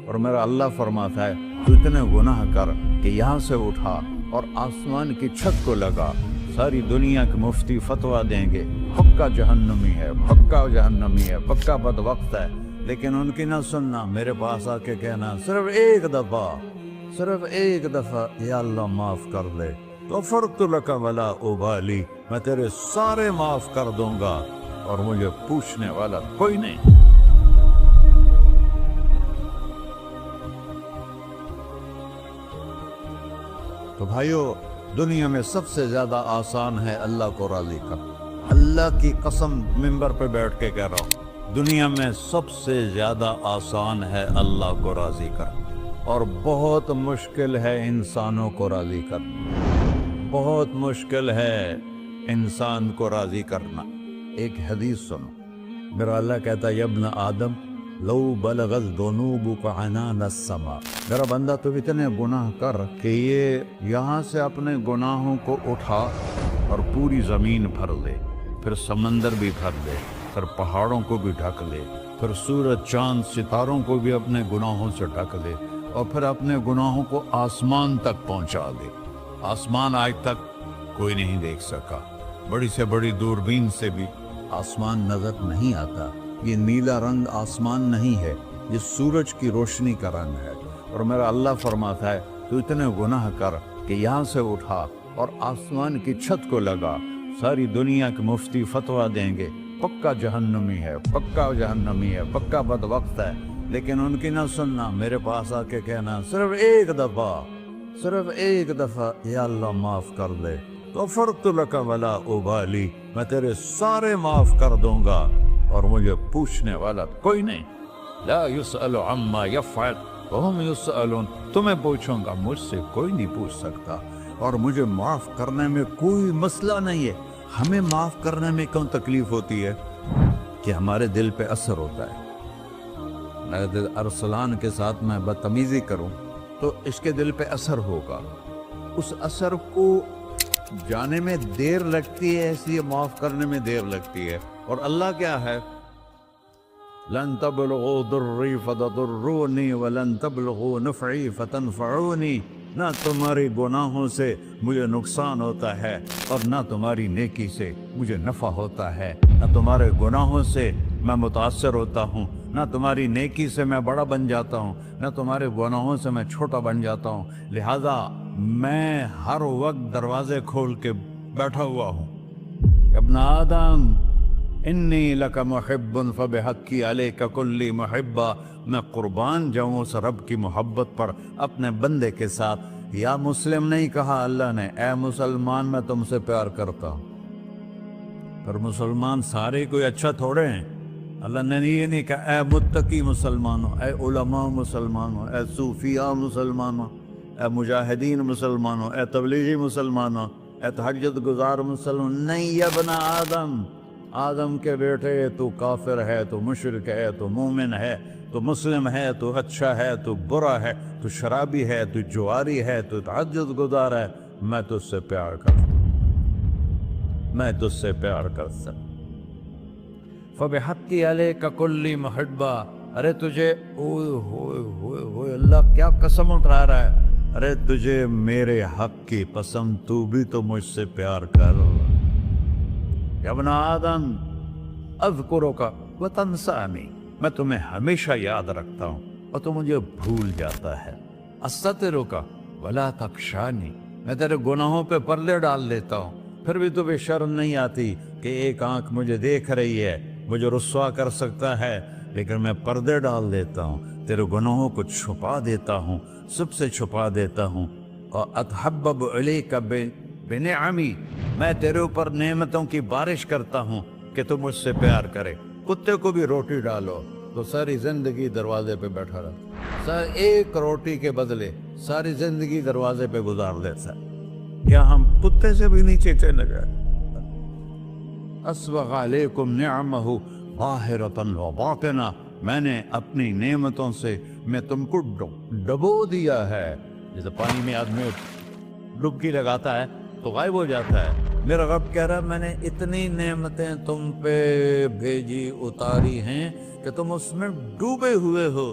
اور میرا اللہ فرماتا ہے تو اتنے گناہ کر کہ یہاں سے اٹھا اور آسمان کی چھت کو لگا، ساری دنیا کے مفتی فتویٰ دیں گے پکا جہنمی ہے، پکا جہنمی ہے، پکا بدبخت ہے، لیکن ان کی نہ سننا، میرے پاس آ کے کہنا صرف ایک دفعہ یا اللہ معاف کر دے، غفرت لک ولا ابالی، میں تیرے سارے معاف کر دوں گا اور مجھے پوچھنے والا کوئی نہیں۔ تو بھائیو، دنیا میں سب سے زیادہ آسان ہے اللہ کو راضی کرنا، اللہ کی قسم ممبر پہ بیٹھ کے کہہ رہا ہوں، دنیا میں سب سے زیادہ آسان ہے اللہ کو راضی کرنا، اور بہت مشکل ہے انسانوں کو راضی کرنا، بہت مشکل ہے انسان کو راضی کرنا۔ ایک حدیث سنو، میرا اللہ کہتا ہے یا ابن آدم لو بلغت ذنوبک عنان السماء، میرا بندہ تو اتنے گناہ کر کہ یہ یہاں سے اپنے گناہوں کو اٹھا اور پوری زمین بھر لے، پھر سمندر بھی بھر لے، پھر پہاڑوں کو بھی ڈھک لے، پھر سورج چاند ستاروں کو بھی اپنے گناہوں سے ڈھک لے، اور پھر اپنے گناہوں کو آسمان تک پہنچا دے۔ آسمان آج تک کوئی نہیں دیکھ سکا، بڑی سے بڑی دوربین سے بھی آسمان نظر نہیں آتا، یہ نیلا رنگ آسمان نہیں ہے، یہ سورج کی روشنی کا رنگ ہے۔ اور میرا اللہ فرماتا ہے تو اتنے گناہ کر کہ یہاں سے اٹھا اور آسمان کی چھت کو لگا، ساری دنیا کے مفتی فتویٰ دیں گے پکا جہنمی ہے، پکا جہنمی ہے، پکا بدبخت ہے، لیکن ان کی نہ سننا، میرے پاس آ کے کہنا صرف ایک دفعہ یا اللہ معاف کر دے، غفرت لک ولا ابالی، میں تیرے سارے معاف کر دوں گا اور مجھے پوچھنے والا کوئی نہیں۔ لا يسأل عما يفعل وهم يسألون، تمہیں پوچھوں گا، مجھ سے کوئی نہیں پوچھ سکتا، اور مجھے معاف کرنے میں کوئی مسئلہ نہیں ہے۔ ہمیں معاف کرنے میں کیوں تکلیف ہوتی ہے؟ کہ ہمارے دل پہ اثر ہوتا ہے۔ اگر ارسلان کے ساتھ میں بدتمیزی کروں تو اس کے دل پہ اثر ہوگا، اس اثر کو جانے میں دیر لگتی ہے، اس لیے معاف کرنے میں دیر لگتی ہے۔ اور اللہ کیا ہے؟ لن تبلغوا ضري فتضروني ولن تبلغوا نفعي فتنفعوني، نہ تمہاری گناہوں سے مجھے نقصان ہوتا ہے اور نہ تمہاری نیکی سے مجھے نفع ہوتا ہے، نہ تمہارے گناہوں سے میں متاثر ہوتا ہوں، نہ تمہاری نیکی سے میں بڑا بن جاتا ہوں، نہ تمہارے گناہوں سے میں چھوٹا بن جاتا ہوں، لہذا میں ہر وقت دروازے کھول کے بیٹھا ہوا ہوں۔ ابن آدم انی لک محب فبحقی علیک کلی محبہ، میں قربان جاؤں اس رب کی محبت پر اپنے بندے کے ساتھ۔ یا مسلم نہیں کہا اللہ نے، اے مسلمان میں تم سے پیار کرتا ہوں۔ پر مسلمان سارے کوئی اچھا تھوڑے ہیں، اللہ نے یہ نہیں کہا اے متقی مسلمانوں، اے علماء مسلمانوں، اے صوفیاء مسلمانوں، اے مجاہدین مسلمانوں، اے تبلیغی مسلمانوں، اے تہجد گزار مسلمان، نہیں یا ابن آدم، آدم کے بیٹے، تو کافر ہے، تو مشرک ہے، تو مومن ہے، تو مسلم ہے، تو اچھا ہے، تو برا ہے، تو شرابی ہے، تو جواری ہے، تو تہجد گزار ہے، میں تجھ سے پیار کرتا ہوں، میں تجھ سے پیار کرتا ہوں۔ فبحقی علیک کلی محبہ، ارے تجھے اوئے ہوئے ہوئے ہوئے، اللہ کیا قسم اٹھا رہا ہے، ارے تجھے میرے حق کی قسم، تو بھی تو مجھ سے پیار کر۔ یا ابن آدم اذکرک وتنسانی، میں تمہیں ہمیشہ یاد رکھتا ہوں اور تو مجھے بھول جاتا ہے۔ استترک ولا تخشانی، میں تیرے گناہوں پہ پردے ڈال دیتا ہوں، پھر بھی تمہیں شرم نہیں آتی کہ ایک آنکھ مجھے دیکھ رہی ہے، مجھے رسوا کر سکتا ہے، لیکن میں پردے ڈال دیتا ہوں، تیرے گناہوں کو چھپا دیتا ہوں، سب سے چھپا دیتا ہوں۔ اور اتحبب علیک بنعمی، میں تیرے اوپر نعمتوں کی بارش کرتا ہوں کہ تو مجھ سے پیار کرے۔ کتے کو بھی روٹی ڈالو تو ساری زندگی دروازے پہ بیٹھا رہتا، ایک روٹی کے بدلے ساری زندگی دروازے پہ گزار دیتا ہے۔ کیا ہم کتے سے بھی نیچے چلے گئے؟ اسبغ علیکم نعمہ ظاہرۃ و باطنہ، میں نے اپنی نعمتوں سے میں تم کو ڈبو دیا ہے، جیسے پانی میں آدمی ڈبکی لگاتا ہے تو غائب ہو جاتا ہے۔ میرا رب کہہ رہا ہے میں نے اتنی نعمتیں تم پہ بھیجی، اتاری ہیں کہ تم اس میں ڈوبے ہوئے ہو،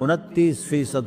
29%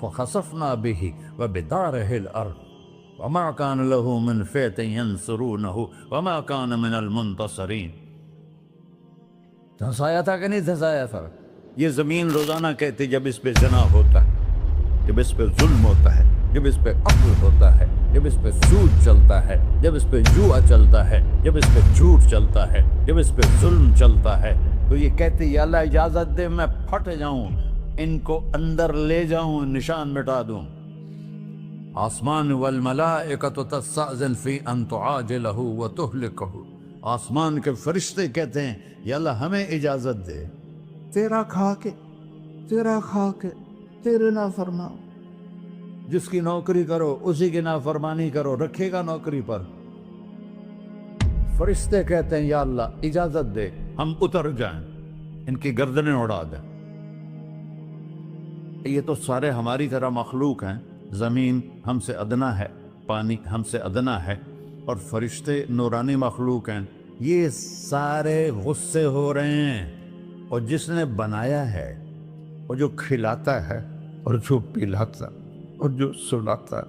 فخسفنا به وبداره الأرض وما كان له من فئة ينصرونه وما كان من المنتصرين. دھنسایا تھا کہ نہیں دھنسایا تھا؟ یہ زمین روزانہ کہتی جب اس پہ زنا ہوتا ہے، جب اس پہ ظلم ہوتا ہے، جب اس پہ قتل ہوتا ہے، جب اس پہ سود چلتا ہے، جب اس پہ جوا چلتا ہے، جب اس پہ جھوٹ چلتا ہے، جب اس پہ ظلم چلتا ہے، تو یہ کہتی یا اللہ اجازت دے میں پھٹ جاؤں، ان کو اندر لے جاؤں، نشان مٹا دوں. آسمان والملائکۃ تستأذن فی ان تعاجلہ وتہلکہ. آسمان کے فرشتے کہتے ہیں یا اللہ ہمیں اجازت دے، تیرا کھا کے تیرے نافرمان، جس کی نوکری کرو اسی کی نافرمانی کرو، رکھے گا نوکری پر. فرشتے کہتے ہیں یا اللہ اجازت دے ہم اتر جائیں، ان کی گردنیں اڑا دیں. یہ تو سارے ہماری طرح مخلوق ہیں. زمین ہم سے ادنا ہے، پانی ہم سے ادنا ہے، اور فرشتے نورانی مخلوق ہیں. یہ سارے غصے ہو رہے ہیں، اور جس نے بنایا ہے، اور جو کھلاتا ہے، اور جو پلاتا، اور جو سلاتا،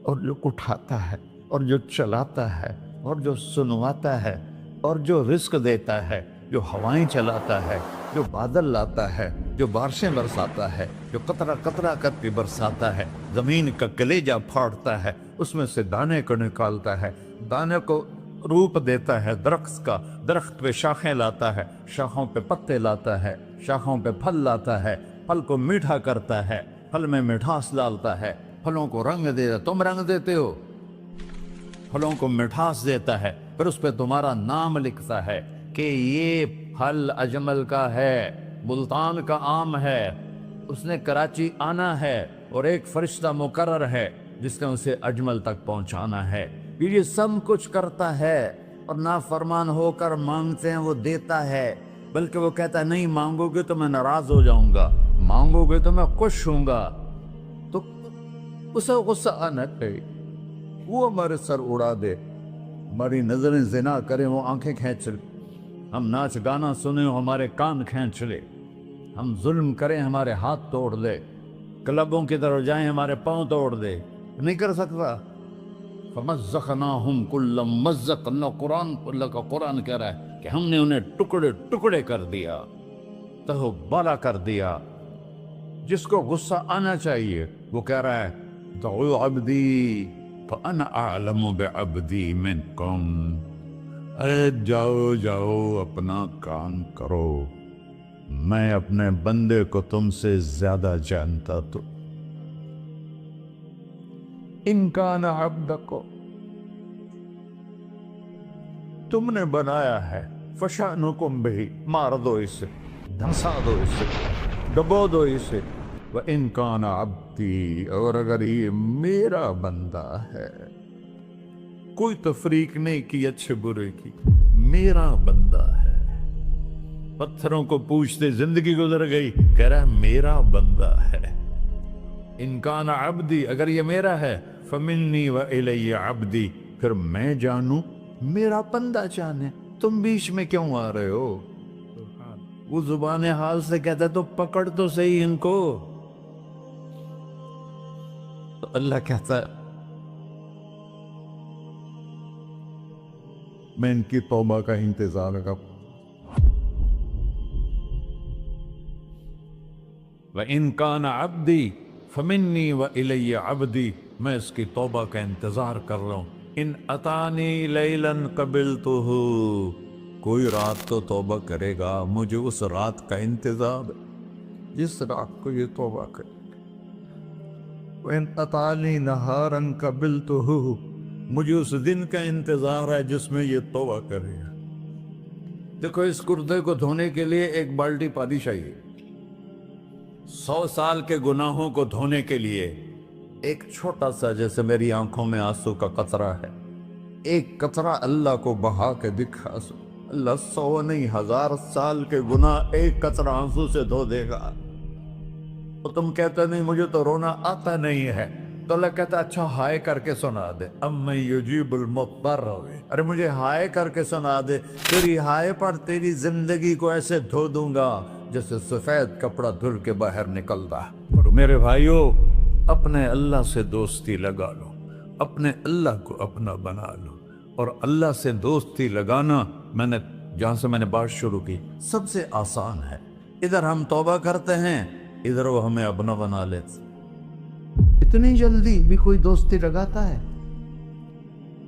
اور جو اٹھاتا ہے، اور جو چلاتا ہے، اور جو سنواتا ہے، اور جو رزق دیتا ہے، جو ہوائیں چلاتا ہے، جو بادل لاتا ہے، جو بارشیں برساتا ہے، جو قطرہ قطرہ کر کے برساتا ہے، زمین کا کلیجہ پھاڑتا ہے، اس میں سے دانے کو نکالتا ہے، دانے کو روپ دیتا ہے درخت کا، درخت پہ شاخیں لاتا ہے، شاخوں پہ پتے لاتا ہے، شاخوں پہ پھل لاتا ہے، پھل کو میٹھا کرتا ہے، پھل میں مٹھاس ڈالتا ہے، پھلوں کو رنگ دیتا. تم رنگ دیتے ہو، پھلوں کو مٹھاس دیتا ہے، پھر اس پہ تمہارا نام لکھتا ہے کہ یہ پھل اجمل کا ہے، ملتان کا آم ہے، اس نے کراچی آنا ہے، اور ایک فرشتہ مقرر ہے جس نے اسے اجمل تک پہنچانا ہے. یہ سب کچھ کرتا ہے، اور نافرمان ہو کر مانگتے ہیں وہ دیتا ہے، بلکہ وہ کہتا ہے نہیں مانگو گے تو میں ناراض ہو جاؤں گا، مانگو گے تو میں خوش ہوں گا. تو اسے غصہ آنا چاہیے، وہ ہمارے سر اڑا دے، ہماری نظریں زنا کریں وہ آنکھیں کھینچ لے، ہم ناچ گانا سنیں ہمارے کان کھینچ لے، ہم ظلم کریں ہمارے ہاتھ توڑ دے، کلبوں کی طرف جائیں ہمارے پاؤں توڑ دے. نہیں کر سکتا. فَمَزَّقْنَاهُمْ كُلَّ مُمَزَّقٍ. اللہ کا قرآن کہہ رہا ہے کہ ہم نے انہیں ٹکڑے ٹکڑے کر دیا، تہو بالا کر دیا. جس کو غصہ آنا چاہیے وہ کہہ رہا ہے دعو عبدی فَأَنَا أَعْلَمُ بِعَبْدِي مِنْكُمْ. اے جاؤ جاؤ اپنا کام کرو، میں اپنے بندے کو تم سے زیادہ جانتا. تو ان کان عبدکو، تم نے بنایا ہے، فشانکم بہی، مار دو اسے، دھنسا دو اسے، ڈبو دو اسے. وَإِن كَانَ عَبْدِي، اور اگر یہ میرا بندہ ہے، کوئی تفریق نہیں کی اچھے برے کی، میرا بندہ ہے. پتھروں کو پوچھتے زندگی گزر گئی، کہہ رہا ہے میرا بندہ ہے. ان کان عبدی، اگر یہ میرا ہے، فمنی وإلی عبدی، پھر میں جانوں میرا بندہ جانے. تم بیچ میں کیوں آ رہے ہو؟ وہ زبان حال سے کہتا ہے تو پکڑ تو صحیح ان کو. تو اللہ کہتا ہے میں ان کی توبہ کا انتظار کروں. وَإِن كَانَ عَبْدِي فَمِنِّي وَإِلَيَّ عَبْدِي، میں اس کی توبہ کا انتظار کر رہا ہوں. ان اتانی لیلاً قبلتہ، کوئی رات تو توبہ کرے گا، مجھے اس رات کا انتظار جس رات کو یہ توبہ کرے. وَإِنْ أَتَانِي نَهَارًا قَبِلْتُهُ، مجھے اس دن کا انتظار ہے جس میں یہ توبہ کرے گا. دیکھو اس کردے کو دھونے کے لیے ایک بالٹی پانی چاہیے. 100 سال کے گناہوں کو دھونے کے لیے ایک چھوٹا سا، جیسے میری آنکھوں میں آنسو کا قطرہ ہے، ایک قطرہ اللہ کو بہا کے دکھا سو، اللہ 100 نہیں 1000 سال کے گناہ ایک قطرہ آنسو سے دھو دے گا. تو تم کہتے نہیں مجھے تو رونا آتا نہیں ہے، تو اللہ کہتا اچھا ہائے کر کے سنا دے. اَمَّن يُجِيبُ الْمُضْطَرَّ، ارے مجھے ہائے کر کے سنا دے، تیری ہائے پر تیری زندگی کو ایسے دھو دوں گا جیسے سفید کپڑا دھل کے باہر نکلتا. اور میرے بھائیو، اپنے اللہ سے دوستی لگا لو، اپنے اللہ کو اپنا بنا لو۔ اور اللہ سے دوستی لگانا، جہاں سے میں نے بات شروع کی، سب سے آسان ہے۔ ادھر ہم توبہ کرتے ہیں، ادھر وہ ہمیں اپنا بنا لیتے۔ اتنی جلدی بھی کوئی دوستی لگاتا ہے؟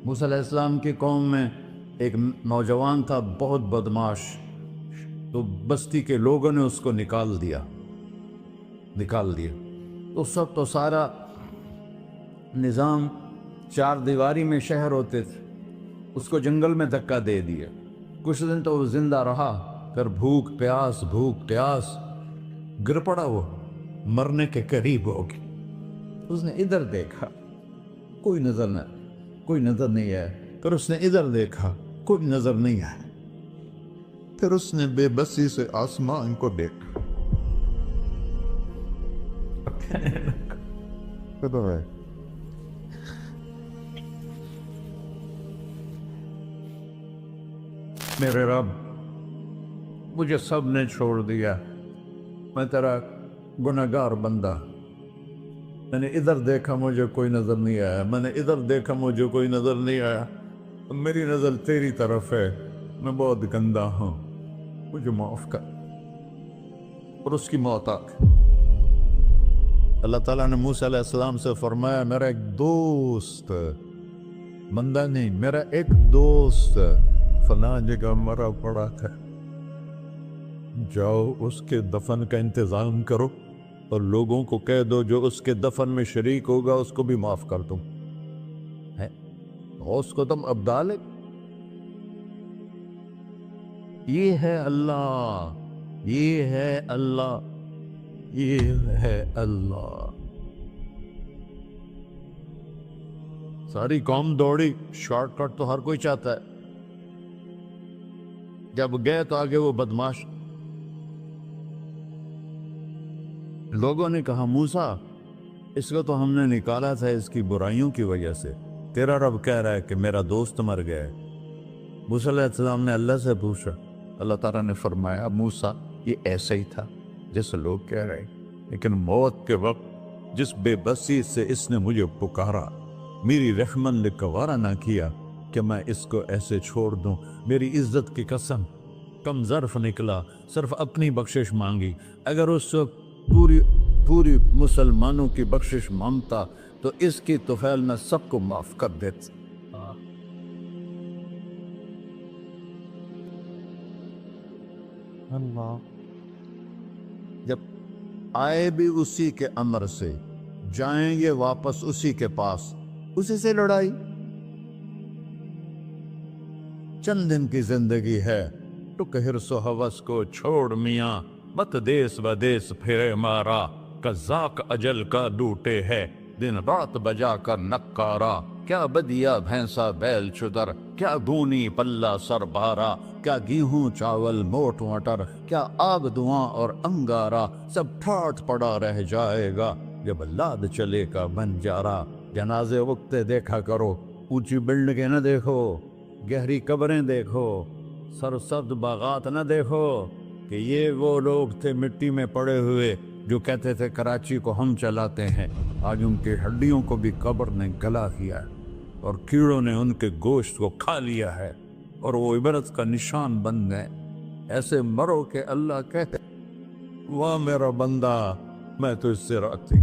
موسیٰ علیہ السلام کی قوم میں ایک نوجوان تھا، بہت بدماش، تو بستی کے لوگوں نے اس کو نکال دیا۔ تو سارا نظام 4 دیواری میں شہر ہوتے تھے، اس کو جنگل میں دھکا دے دیا۔ کچھ دن تو وہ زندہ رہا، پھر بھوک پیاس گر پڑا، وہ مرنے کے قریب ہو گیا۔ اس نے ادھر دیکھا، کوئی نظر نہیں آیا۔ پھر اس نے ادھر دیکھا، کوئی نظر نہیں آیا۔ پھر اس نے بے بسی سے آسمان کو دیکھا۔ میرے رب، مجھے سب نے چھوڑ دیا، میں تیرا گنہگار بندہ۔ میں نے ادھر دیکھا، مجھے کوئی نظر نہیں آیا، میں نے ادھر دیکھا، مجھے کوئی نظر نہیں آیا۔ میری نظر تیری طرف ہے، میں بہت گندا ہوں، مجھے معاف کر۔ اور اس کی موت آ گئی۔ اللہ تعالیٰ نے موسیٰ علیہ السلام سے فرمایا، میرا ایک دوست، بندہ نہیں، میرا ایک دوست فلاں جگہ مرا پڑا تھا، جاؤ اس کے دفن کا انتظام کرو اور لوگوں کو کہہ دو جو اس کے دفن میں شریک ہوگا اس کو بھی معاف کر دوں۔ اس کو تم ابدال ہے۔ یہ ہے اللہ، یہ ہے اللہ، یہ ہے اللہ۔ ساری قوم دوڑی، شارٹ کٹ تو ہر کوئی چاہتا ہے۔ جب گئے تو آگے وہ بدماش، لوگوں نے کہا موسیٰ اس کو تو ہم نے نکالا تھا اس کی برائیوں کی وجہ سے، تیرا رب کہہ رہا ہے کہ میرا دوست مر گیا ہے۔ موسیٰ علیہ السلام نے اللہ سے پوچھا، اللہ تعالیٰ نے فرمایا موسیٰ یہ ایسا ہی تھا جیسے لوگ کہہ رہے، لیکن موت کے وقت جس بے بسی سے اس نے مجھے پکارا، میری رحمت نے گوارا نہ کیا کہ میں اس کو ایسے چھوڑ دوں۔ میری عزت کی قسم، کم ظرف نکلا، صرف اپنی بخشش مانگی۔ اگر اس وقت پوری مسلمانوں کی بخشش مانگتا تو اس کی طفیل میں سب کو معاف کر دیتا۔ اللہ جب آئے بھی اسی کے امر سے، جائیں گے واپس اسی کے پاس، اسی سے لڑائی۔ چند دن کی زندگی ہے، ٹک حرص و ہوس کو چھوڑ میاں، مت دیس بدیس پھرے مارا، قزاق اجل کا ڈوٹے ہے، دن رات بجا کر نکارا، کیا بدیا بھینسا بیل چدر، کیا گونی پلہ سر بارا، کیا گیہوں چاول موٹ مٹر، کیا آگ دھواں اور انگارا، سب ٹھاٹھ پڑا رہ جائے گا جب لاد چلے کا بنجارا۔ جنازے وقتے دیکھا کرو، اونچی بلڈنگیں نہ دیکھو، گہری قبریں دیکھو، سرسبز باغات نہ دیکھو کہ یہ وہ لوگ تھے مٹی میں پڑے ہوئے جو کہتے تھے کراچی کو ہم چلاتے ہیں۔ آج ان کی ہڈیوں کو بھی قبر نے گلا کیا ہے اور کیڑوں نے ان کے گوشت کو کھا لیا ہے اور وہ عبرت کا نشان بن گئے۔ ایسے مرو کہ اللہ کہتے واہ میرا بندہ، میں تو اس سے راضی۔